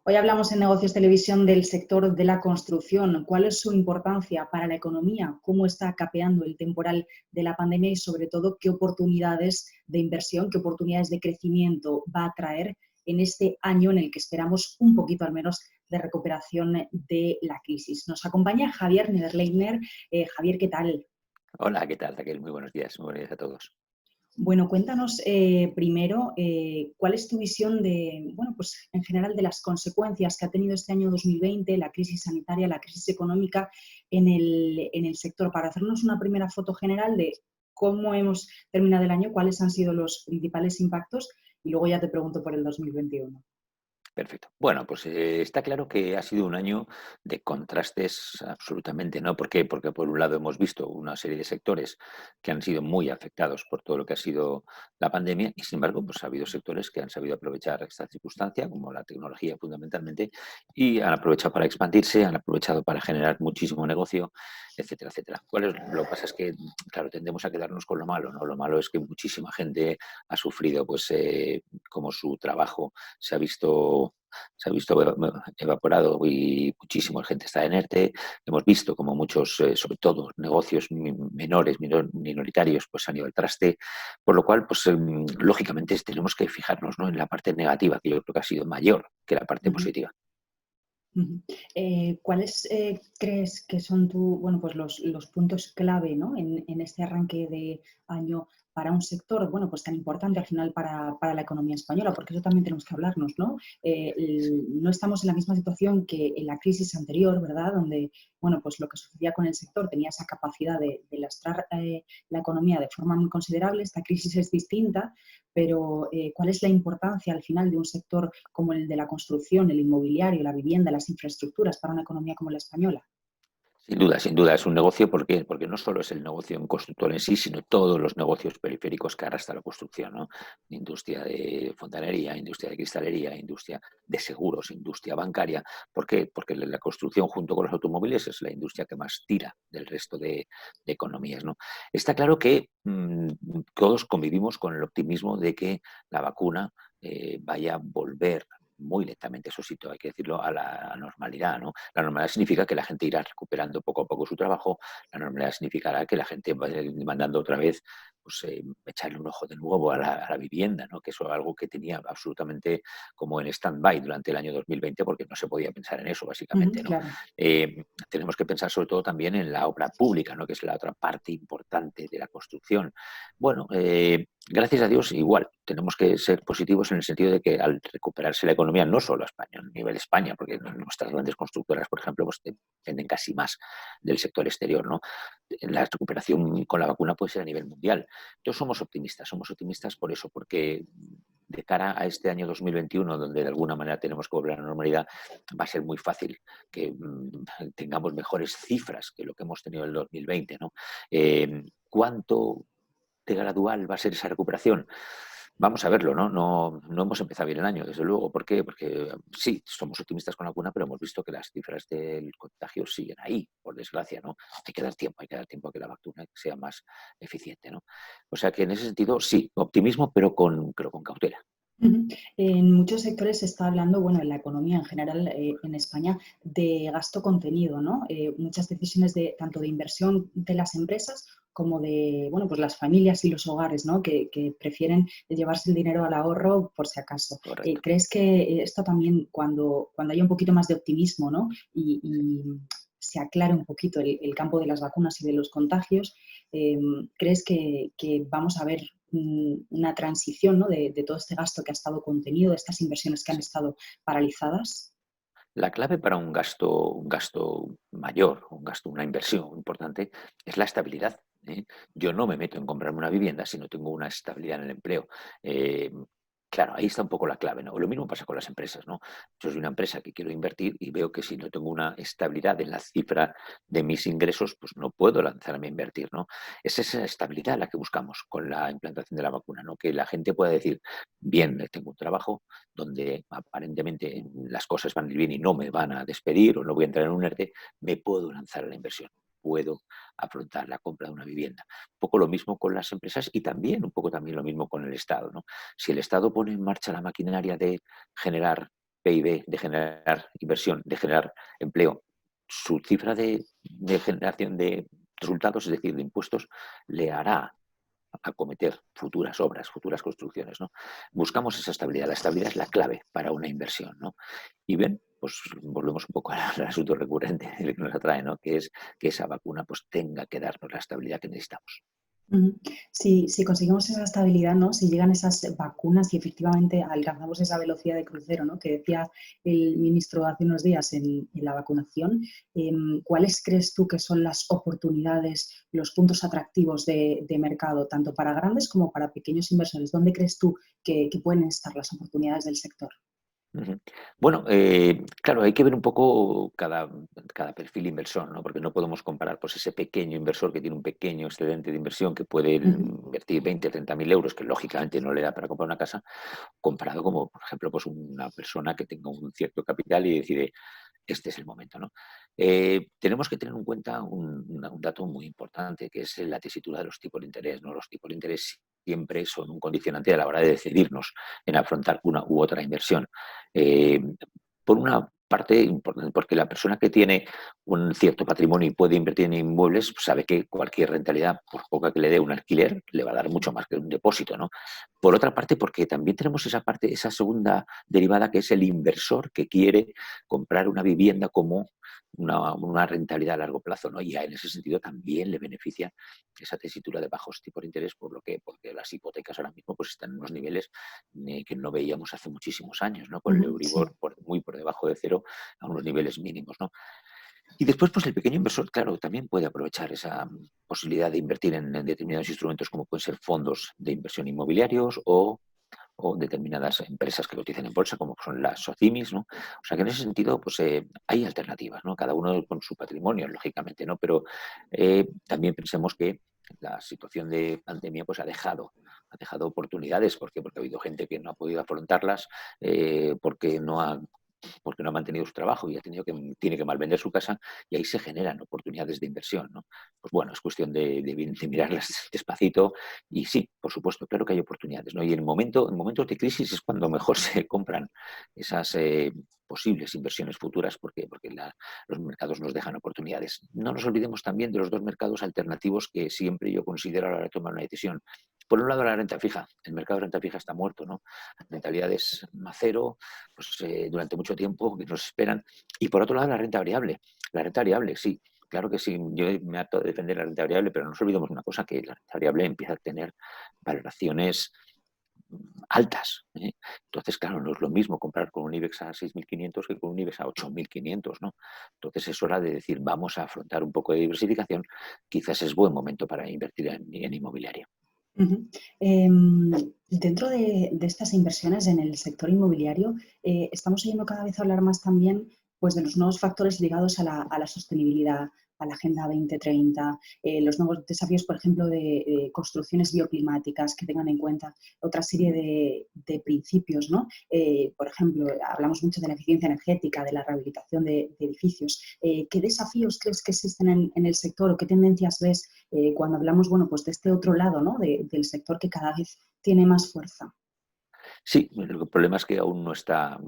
Hoy hablamos en Negocios Televisión del sector de la construcción. ¿Cuál es su importancia para la economía? ¿Cómo está capeando el temporal de la pandemia? Y sobre todo, ¿qué oportunidades de inversión, qué oportunidades de crecimiento va a traer en este año en el que esperamos un poquito al menos de recuperación de la crisis? Nos acompaña Javier Niederlechner. Javier, ¿qué tal? Hola, ¿qué tal, Raquel? Muy buenos días a todos. Bueno, cuéntanos primero cuál es tu visión de, bueno, pues en general de las consecuencias que ha tenido este año 2020, la crisis sanitaria, la crisis económica en el sector, para hacernos una primera foto general de cómo hemos terminado el año, cuáles han sido los principales impactos y luego ya te pregunto por el 2021. Perfecto. Bueno, pues está claro que ha sido un año de contrastes absolutamente, ¿no? ¿Por qué? Porque por un lado hemos visto una serie de sectores que han sido muy afectados por todo lo que ha sido la pandemia y sin embargo, pues ha habido sectores que han sabido aprovechar esta circunstancia, como la tecnología fundamentalmente, y han aprovechado para expandirse, han aprovechado para generar muchísimo negocio, etcétera, etcétera. Lo que pasa es que, claro, tendemos a quedarnos con lo malo, ¿no? Lo malo es que muchísima gente ha sufrido, pues, como su trabajo se ha visto evaporado y muchísima gente está en ERTE. Hemos visto como muchos, sobre todo negocios minoritarios, pues han ido al traste, por lo cual, pues lógicamente tenemos que fijarnos, ¿no?, en la parte negativa, que yo creo que ha sido mayor que la parte Ujú. positiva. Ujú. ¿Cuáles crees que son bueno, pues los puntos clave, ¿no? en este arranque de año para un sector, bueno, pues tan importante al final para la economía española? Porque eso también tenemos que hablarnos, ¿no? No estamos en la misma situación que en la crisis anterior, ¿verdad? Donde, bueno, pues lo que sucedía con el sector tenía esa capacidad de lastrar la economía de forma muy considerable. Esta crisis es distinta, pero ¿cuál es la importancia al final de un sector como el de la construcción, el inmobiliario, la vivienda, las infraestructuras para una economía como la española? Sin duda, es un negocio porque no solo es el negocio en constructor en sí, sino todos los negocios periféricos que arrastra la construcción, ¿no? Industria de fontanería, industria de cristalería, industria de seguros, industria bancaria. ¿Por qué? Porque la construcción junto con los automóviles es la industria que más tira del resto de economías, ¿no? Está claro que todos convivimos con el optimismo de que la vacuna vaya a volver muy lentamente, eso sí, todo hay que decirlo, a la normalidad, ¿no? La normalidad significa que la gente irá recuperando poco a poco su trabajo, la normalidad significará que la gente vaya demandando otra vez, pues, echarle un ojo de nuevo a la vivienda, ¿no? Que eso es algo que tenía absolutamente como en stand-by durante el año 2020 porque no se podía pensar en eso, Ujú, básicamente, ¿no? claro. Tenemos que pensar sobre todo también en la obra pública, ¿no?, que es la otra parte importante de la construcción. Bueno, gracias a Dios, igual, tenemos que ser positivos en el sentido de que al recuperarse la economía, no solo a España, a nivel España, porque nuestras grandes constructoras, por ejemplo, pues dependen casi más del sector exterior, ¿no? La recuperación con la vacuna puede ser a nivel mundial. Entonces somos optimistas por eso, porque de cara a este año 2021, donde de alguna manera tenemos que volver a la normalidad, va a ser muy fácil que tengamos mejores cifras que lo que hemos tenido en el 2020, ¿no? ¿Cuánto de gradual va a ser esa recuperación? Vamos a verlo, ¿no? No hemos empezado bien el año, desde luego. ¿Por qué? Porque sí, somos optimistas con la vacuna, pero hemos visto que las cifras del contagio siguen ahí, por desgracia, ¿no? Hay que dar tiempo a que la vacuna sea más eficiente, ¿no? O sea que en ese sentido, sí, optimismo, pero con cautela. Ujú. En muchos sectores se está hablando, bueno, en la economía en general en España, de gasto contenido, ¿no? Muchas decisiones tanto de inversión de las empresas como de, bueno, pues las familias y los hogares, ¿no? Que prefieren llevarse el dinero al ahorro por si acaso. Correcto. ¿Crees que esto también, cuando haya un poquito más de optimismo, ¿no? Y se aclare un poquito el campo de las vacunas y de los contagios, eh, ¿crees que vamos a ver una transición, ¿no? de todo este gasto que ha estado contenido, de estas inversiones que han Sí. estado paralizadas? La clave para un gasto mayor, una inversión importante, es la estabilidad, ¿eh? Yo no me meto en comprarme una vivienda si no tengo una estabilidad en el empleo. Eh, claro, ahí está un poco la clave, ¿no? Lo mismo pasa con las empresas, ¿no? Yo soy una empresa que quiero invertir y veo que si no tengo una estabilidad en la cifra de mis ingresos, pues no puedo lanzarme a invertir, ¿no? Es esa estabilidad la que buscamos con la implantación de la vacuna, ¿no? Que la gente pueda decir, bien, tengo un trabajo donde aparentemente las cosas van a ir bien y no me van a despedir o no voy a entrar en un ERTE, me puedo lanzar a la inversión, puedo afrontar la compra de una vivienda. Un poco lo mismo con las empresas y también un poco también lo mismo con el Estado, ¿no? Si el Estado pone en marcha la maquinaria de generar PIB, de generar inversión, de generar empleo, su cifra de generación de resultados, es decir, de impuestos, le hará acometer futuras obras, futuras construcciones, ¿no? Buscamos esa estabilidad. La estabilidad es la clave para una inversión, ¿no? Y bien, pues volvemos un poco al asunto recurrente el que nos atrae, ¿no? Que es que esa vacuna pues tenga que darnos la estabilidad que necesitamos. Ujú. Si conseguimos esa estabilidad, ¿no? Si llegan esas vacunas y efectivamente alcanzamos esa velocidad de crucero, ¿no? Que decía el ministro hace unos días en la vacunación, ¿cuáles crees tú que son las oportunidades, los puntos atractivos de mercado, tanto para grandes como para pequeños inversores? ¿Dónde crees tú que pueden estar las oportunidades del sector? Ujú. Bueno, claro, hay que ver un poco cada perfil inversor, ¿no? Porque no podemos comparar pues, ese pequeño inversor que tiene un pequeño excedente de inversión que puede Ujú, invertir 20, 30 mil euros, que lógicamente no le da para comprar una casa, comparado como, por ejemplo, pues una persona que tenga un cierto capital y decide, este es el momento, ¿no? Tenemos que tener en cuenta un dato muy importante, que es la tesitura de los tipos de interés, ¿no? Los tipos de interés siempre son un condicionante a la hora de decidirnos en afrontar una u otra inversión. Eh, por una parte, porque la persona que tiene un cierto patrimonio y puede invertir en inmuebles, pues sabe que cualquier rentabilidad, por poca que le dé un alquiler, le va a dar mucho más que un depósito, ¿no? Por otra parte, porque también tenemos esa parte, esa segunda derivada, que es el inversor que quiere comprar una vivienda como una rentabilidad a largo plazo, ¿no? Y en ese sentido también le beneficia esa tesitura de bajos tipos de interés, porque las hipotecas ahora mismo pues, están en unos niveles que no veíamos hace muchísimos años, ¿no? Con el ujú, sí. Euribor muy por debajo de cero a unos niveles mínimos, ¿no? Y después, pues el pequeño inversor, claro, también puede aprovechar esa posibilidad de invertir en determinados instrumentos como pueden ser fondos de inversión inmobiliarios o determinadas empresas que cotizan en bolsa, como son las SOCIMIS, ¿no? O sea que en ese sentido, pues hay alternativas, ¿no? Cada uno con su patrimonio, lógicamente, ¿no? Pero también pensemos que la situación de pandemia pues ha dejado oportunidades. ¿Por qué? Porque ha habido gente que no ha podido afrontarlas, porque no ha mantenido su trabajo y tiene que malvender su casa, y ahí se generan oportunidades de inversión, ¿no? Pues bueno, es cuestión de mirarlas despacito y sí, por supuesto, claro que hay oportunidades, ¿no? Y en momentos de crisis es cuando mejor se compran esas posibles inversiones futuras porque los mercados nos dejan oportunidades. No nos olvidemos también de los dos mercados alternativos que siempre yo considero a la hora de tomar una decisión. Por un lado, la renta fija. El mercado de renta fija está muerto, ¿no? Rentabilidades a cero, pues, durante mucho tiempo que nos esperan. Y por otro lado, la renta variable. La renta variable, sí, claro que sí, yo me harto de defender la renta variable, pero no nos olvidemos una cosa, que la renta variable empieza a tener valoraciones altas, ¿eh? Entonces, claro, no es lo mismo comprar con un IBEX a 6.500 que con un IBEX a 8.500, ¿no? Entonces es hora de decir, vamos a afrontar un poco de diversificación, quizás es buen momento para invertir en inmobiliario. Ujú. Dentro de estas inversiones en el sector inmobiliario, estamos oyendo cada vez hablar más también pues, de los nuevos factores ligados a la sostenibilidad, a la Agenda 2030, los nuevos desafíos, por ejemplo, de construcciones bioclimáticas que tengan en cuenta otra serie de principios, ¿no? Por ejemplo, hablamos mucho de la eficiencia energética, de la rehabilitación de edificios. ¿Qué desafíos crees que existen en el sector o qué tendencias ves cuando hablamos, bueno, pues de este otro lado, ¿no? Del sector que cada vez tiene más fuerza? Sí, el problema es que aún no está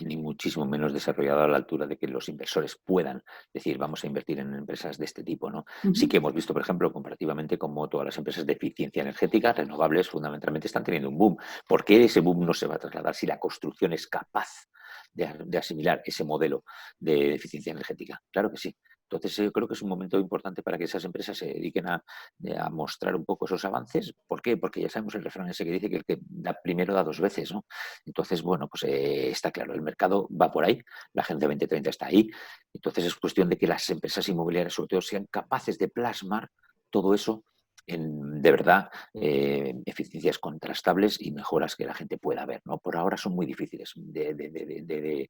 ni muchísimo menos desarrollado a la altura de que los inversores puedan decir, vamos a invertir en empresas de este tipo, ¿no? Sí Ujú, que hemos visto, por ejemplo, comparativamente, como todas las empresas de eficiencia energética, renovables, fundamentalmente están teniendo un boom. ¿Por qué ese boom no se va a trasladar si la construcción es capaz de asimilar ese modelo de eficiencia energética? Claro que sí. Entonces, yo creo que es un momento importante para que esas empresas se dediquen a mostrar un poco esos avances. ¿Por qué? Porque ya sabemos el refrán ese que dice que el que da primero da dos veces, ¿no? Entonces, bueno, pues está claro, el mercado va por ahí, la Agenda 2030 está ahí, entonces es cuestión de que las empresas inmobiliarias, sobre todo, sean capaces de plasmar todo eso en, de verdad, eficiencias contrastables y mejoras que la gente pueda ver, ¿no? Por ahora son muy difíciles de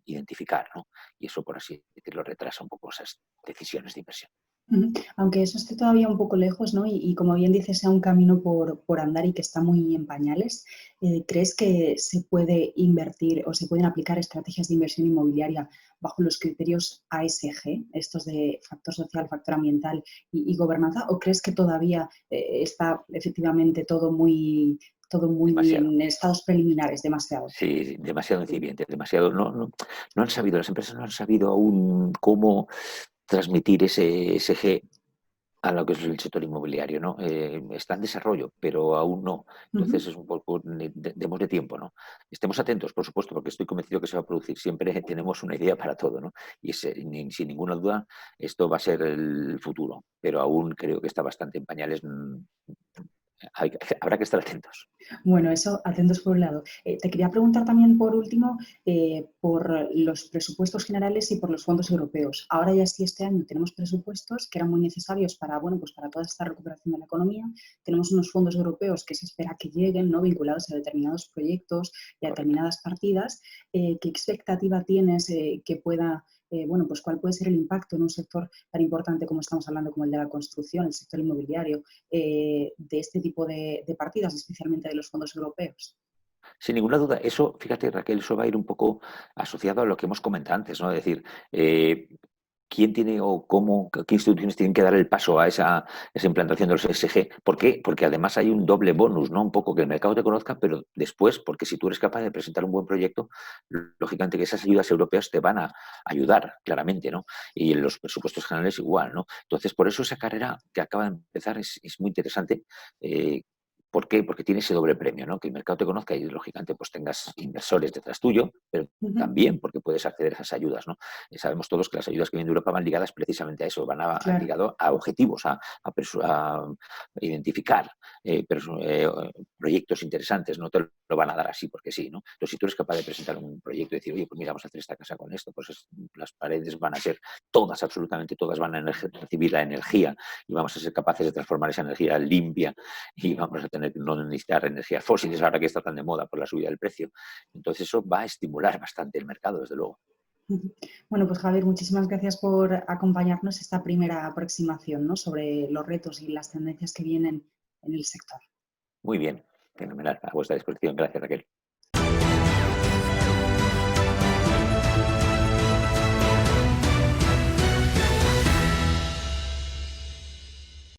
identificar, ¿no? Y eso, por así decirlo, retrasa un poco esas decisiones de inversión. ujú. Aunque eso esté todavía un poco lejos, ¿no? Y como bien dices, sea un camino por andar y que está muy en pañales, ¿crees que se puede invertir o se pueden aplicar estrategias de inversión inmobiliaria bajo los criterios ASG, estos de factor social, factor ambiental y gobernanza? ¿O crees que todavía está efectivamente todo muy todo muy demasiado. en estados preliminares, demasiado. Sí, sí, demasiado incipiente, demasiado. No han sabido, las empresas no han sabido aún cómo transmitir ese G a lo que es el sector inmobiliario, ¿no? Está en desarrollo, pero aún no. Entonces Ujú. es un poco, demos de tiempo, ¿no? Estemos atentos, por supuesto, porque estoy convencido que se va a producir. Siempre tenemos una idea para todo, ¿no? Y sin ninguna duda esto va a ser el futuro, pero aún creo que está bastante en pañales. Habrá que estar atentos. Bueno, eso, atentos por un lado. Te quería preguntar también, por último, por los presupuestos generales y por los fondos europeos. Ahora ya sí, este año tenemos presupuestos que eran muy necesarios para, bueno, pues para toda esta recuperación de la economía. Tenemos unos fondos europeos que se espera que lleguen, ¿no? Vinculados a determinados proyectos y a Correcto. determinadas partidas. ¿Qué expectativa tienes que pueda, bueno, pues cuál puede ser el impacto en un sector tan importante como estamos hablando, como el de la construcción, el sector inmobiliario, de este tipo de partidas, especialmente de los fondos europeos? Sin ninguna duda, eso, fíjate, Raquel, eso va a ir un poco asociado a lo que hemos comentado antes, ¿no? Es decir, eh, ¿quién tiene o cómo, qué instituciones tienen que dar el paso a esa implantación de los ESG? ¿Por qué? Porque además hay un doble bonus, ¿no? Un poco que el mercado te conozca, pero después, porque si tú eres capaz de presentar un buen proyecto, lógicamente que esas ayudas europeas te van a ayudar, claramente, ¿no? Y en los presupuestos generales igual, ¿no? Entonces, por eso esa carrera que acaba de empezar es muy interesante. ¿Por qué? Porque tiene ese doble premio, ¿no? Que el mercado te conozca y, lógicamente, pues tengas inversores detrás tuyo, pero Ujú. también porque puedes acceder a esas ayudas, ¿no? Sabemos todos que las ayudas que vienen de Europa van ligadas precisamente a eso, Claro. ligado a objetivos, a identificar proyectos interesantes, no te lo van a dar así porque sí, ¿no? Entonces, si tú eres capaz de presentar un proyecto y decir, oye, pues mira, vamos a hacer esta casa con esto, pues las paredes van a ser todas, absolutamente todas van a recibir la energía y vamos a ser capaces de transformar esa energía limpia y vamos a tener que no necesitar energías fósiles ahora que está tan de moda por la subida del precio. Entonces eso va a estimular bastante el mercado, desde luego. Ujú. Bueno, pues Javier, muchísimas gracias por acompañarnos esta primera aproximación, ¿no? Sobre los retos y las tendencias que vienen en el sector. Muy bien, fenomenal, a vuestra disposición. Gracias, Raquel.